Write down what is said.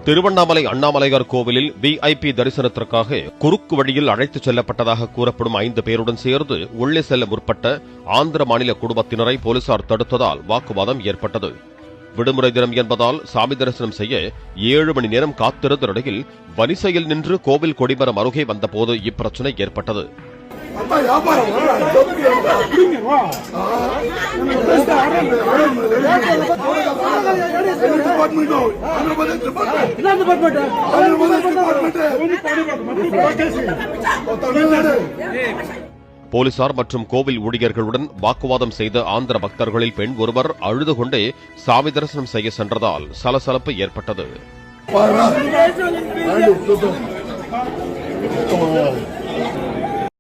திருவண்ணாமலை அண்ணாமலையார் கோவிலில் VIP தரிசனத்திற்காக குறுக்கு வழியில் அழைத்துச் செல்லப்பட்டதாக கூறப்படும் 5 பேருடன் சேர்ந்து உள்ளே செல்ல முற்பட்ட ஆந்திர மாநில குடும்பத்தினரை போலீசார் தடுத்ததால் வாக்குவாதம் ஏற்பட்டது. விடுமுறை தினம் என்பதால் சாமி தரிசனம் செய்ய 7 மணி நேரம் காத்திருந்த நிலையில் வரிசையில் நின்று கோவில் கொடிமரம் அருகே வந்தபோது இப்பிரச்சினை ஏற்பட்டது. போலீசார் மற்றும் கோவில் ஊழியர்களுடன் வாக்குவாதம் செய்த ஆந்திர பக்தர்களில் பெண் ஒருவர் அழுது கொண்டே சாமி தரிசனம் செய்ய சென்றதால் சலசலப்பு ஏற்பட்டது.